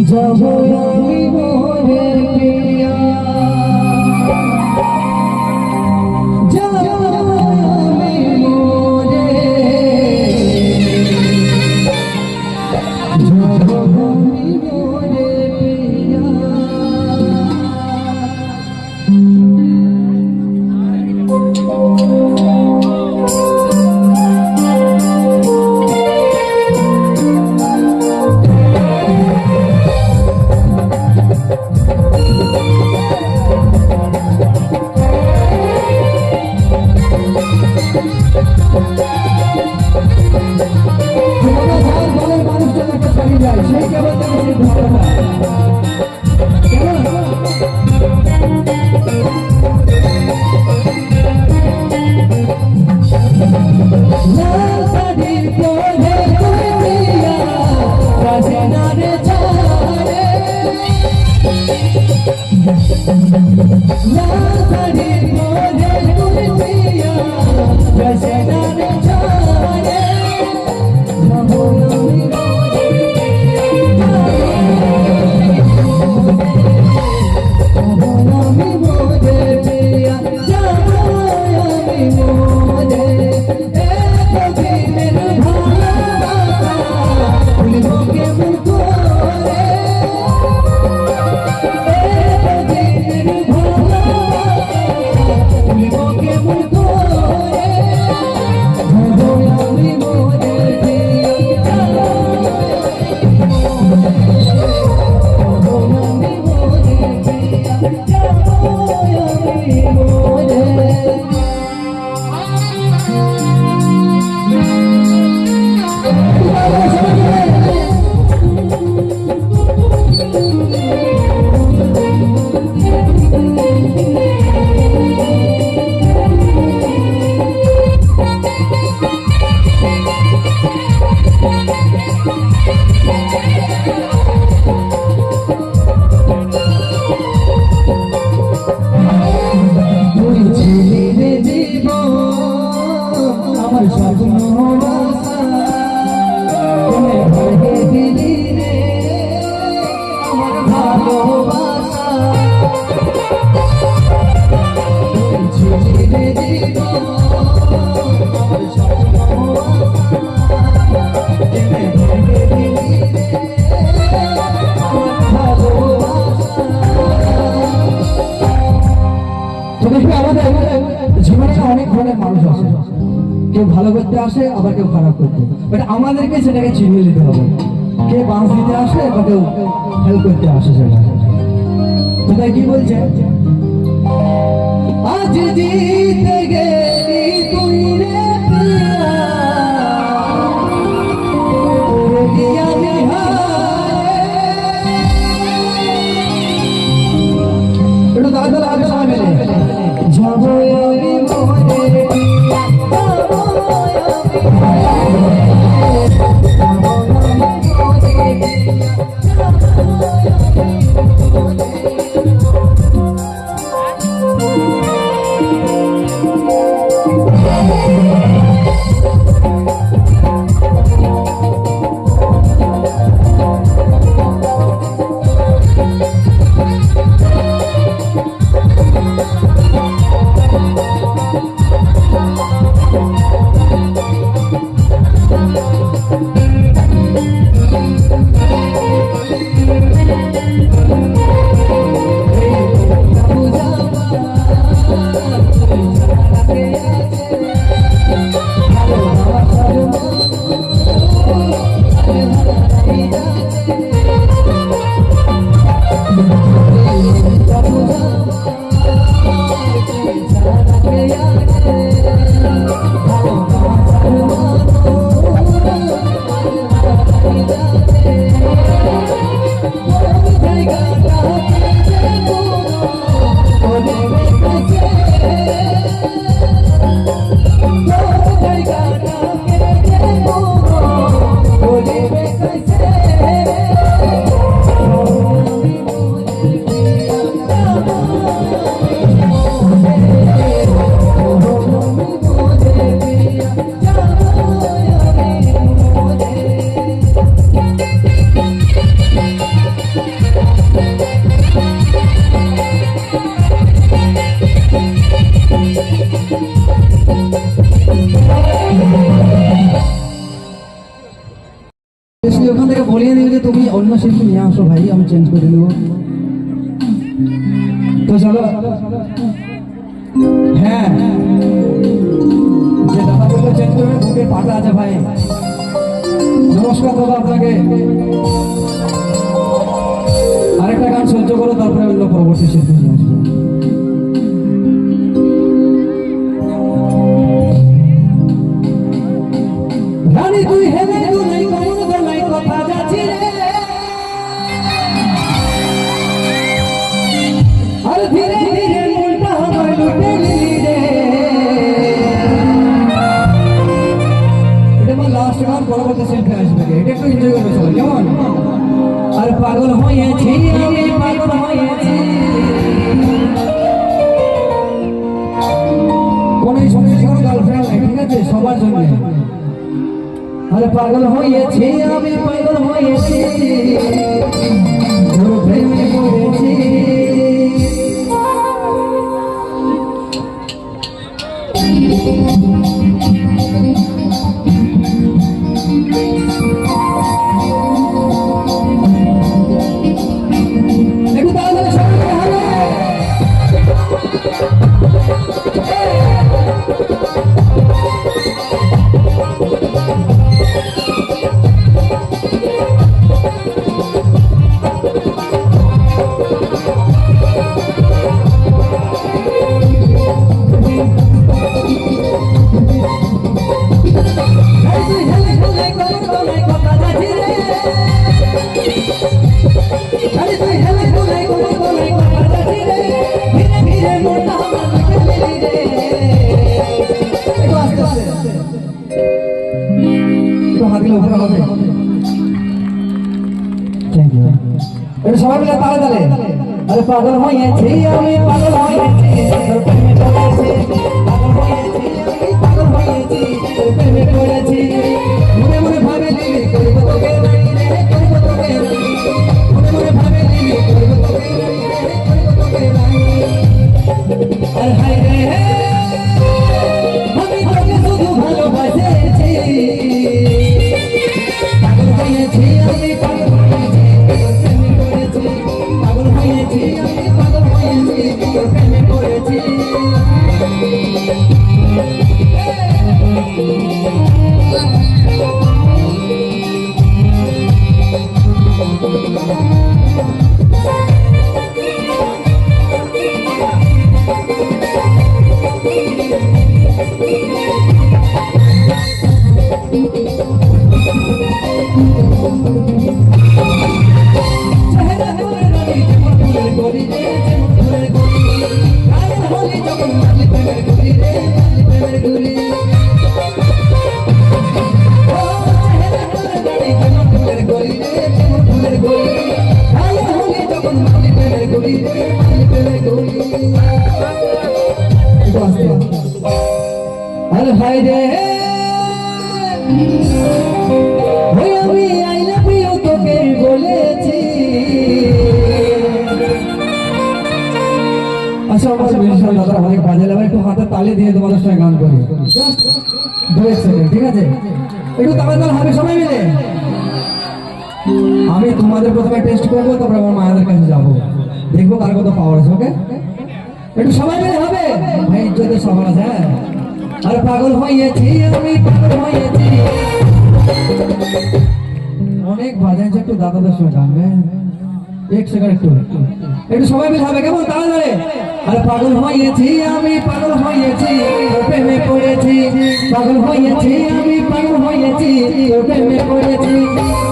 जब আমি মোরে প্রিয়া जब আমি মোরে जब আমি মোরে প্রিয়া অনেক ধরনের মানুষ আছে, কেউ ভালো করতে আসে আবার কেউ খারাপ করতে, বাট আমাদেরকে সেটাকে চিনিয়ে দিতে হবে। কে বাঁশ দিতে আসে বা কেউ হেল্প করতে আসে, সেটা কোথায় কি বলছে, আজ জিতে গেলি তুই রে প্রিয়া, আমি একটু দাদা আগে সবাই মিলে যাবো আমি মোরে Oh, ওখান থেকে বলিয়ে দিল যে তুমি অন্য শিল্পী নিয়ে আসো ভাই, আমি চেঞ্জ করে নেবো। তো চলো, হ্যাঁ যে দাদা বললো চেঞ্জ করবে, বুকের পাটা আছে ভাই। নমস্কার দাদা আপনাকে। আরেকটা গান সহ্য করো, তারপরে অন্য পরবর্তী শিল্পী নিয়ে আসবো। রানী তুই হেলে দুলাই কমন গলাই কথা যাচ্ছি রে, আর ধীরে ধীরে মনটা আমার লুটে নিলি রে। এটা আমার লাস্ট গান, পরবর্তী শিল্পী আসবে, এটা একটু এনজয় করবে সবাই, কেমন? আর পাগল হয়েছি আমি, পাগল হয়েছি কোন সময় কোনো গার্লফ্রেন্ড নাই, ঠিক আছে, সবার জন্য। আরে পাগল হয়েছি আমি, পাগল হয়েছি, তোর প্রেমে পড়েছি। একটু তাড়াতাড়ি সবাই হবে। সবাই মিলে তালে তালে। আরে পাগল হয়েছি আমি, পাগল হয়েছি, তোর প্রেমে পড়েছি, পাগল হয়েছি আমি, পাগল হয়েছি, তোর প্রেমে পড়েছি। মনে মনে ভাবে দিলি করব তোকে নাই রে, করব তোকে নাই, মনে মনে ভাবে দিলি করব তোকে নাই রে, করব তোকে নাই। আর হাই রে আমি তোকে শুধু ভালোবাসেছি, পাগল হয়েছি আমি, পাগল হয়েছি, পাগল হয়েছি আমি, পাগল হয়েছি, তোর প্রেমে পড়েছি। अरे हाय रे भाई আমি আই লাভ ইউ তোকে বলেছি। আচ্ছা আমার বিশাল দাদা অনেক বাজে লাগে, একটু হাতে তালি দিয়ে তোমাদের সঙ্গে গান করি, ঠিক আছে? একটু তাড়াতাড়ি হবে সবাই মিলে। আমি তোমাদের প্রথমে টেস্ট করবো, তারপরে আমার মায়েদের কাছে যাবো, দেখবো কার কত পাওয়ার আছে। ওকে, একটু সবাই মিলে হবে ভাই, ইজ্জতের সবার আছে। হ্যাঁ, আর পাগল হয়েছি আমি, পাগল হয়েছি। অনেক বাজান, একটু দাদাদের সঙ্গে গানবে, এক সেকেন্ড একটু একটু সবাই মিলে হবে, কেমন? তাড়াতাড়ি। আর পাগল হয়েছি আমি, পাগল হয়েছি, প্রেমে পড়েছি, পাগল হয়েছি আমি, পাগল হয়েছি, প্রেমে পড়েছি,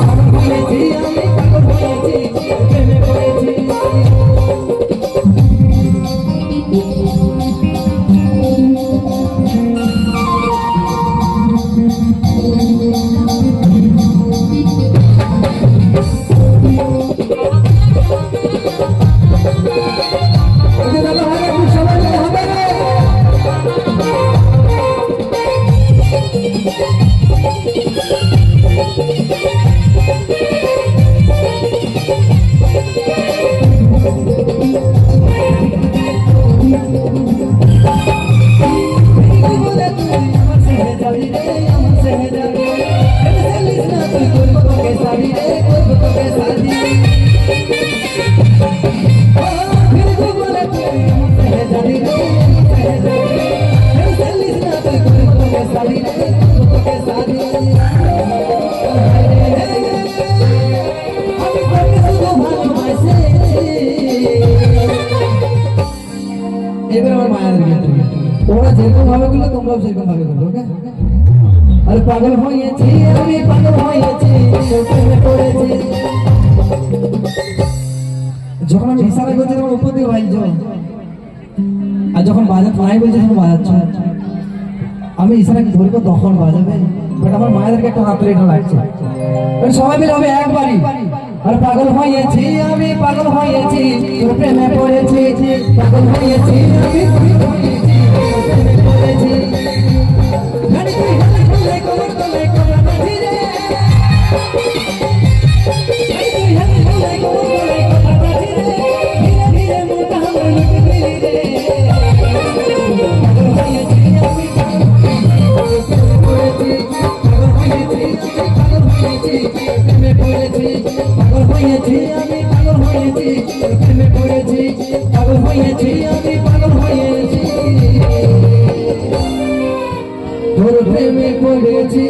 পাগল হয়েছি আমি, পাগল হয়েছি, প্রেমে পড়েছি। Hare সব সেরকম ভাবে করবো, ওকে? আরে পাগল হয়েছি আমি, পাগল হয়েছি, তোর প্রেমে পড়েছি। যখন আমি ইশারা করছি তখন উপর দিয়ে বাজছো, আর যখন বাজাতে নাই বলছে তখন বাজাচ্ছ। আমি ইশারা ধরবো তখন বাজাবে, বাট আমার মায়েদেরকে একটা হাত রেখা লাগছে। সবাই মিলে হবে একবারই। আর পাগল হয়েছি আমি, পাগল হয়েছি, তোর প্রেমে পড়েছি, পাগল হয়েছি আমি, পাগল হয়েছি, তোর প্রেমে পড়েছি। গাড়ি তুই হেলে হেলে কোমর তলে কোমর বাঁধিরে, গাড়ি তুই হেলে হেলে কোমর তলে কোমর বাঁধিরে, ধীরে ধীরে মোটা আমার লোক দিলি রে। পাগল হয়েছি আমি, পাগল হয়েছি, তোর প্রেমে পড়েছি, পাগল হয়েছি আমি, পাগল হয়েছি, তোর প্রেমে পড়েছি। পাগল হয়েছি আমি, পাগল হয়েছি, তোর প্রেমে পড়েছি, পাগল হয়েছি আমি, পাগল হয়েছি, তোর প্রেমে পড়েছি।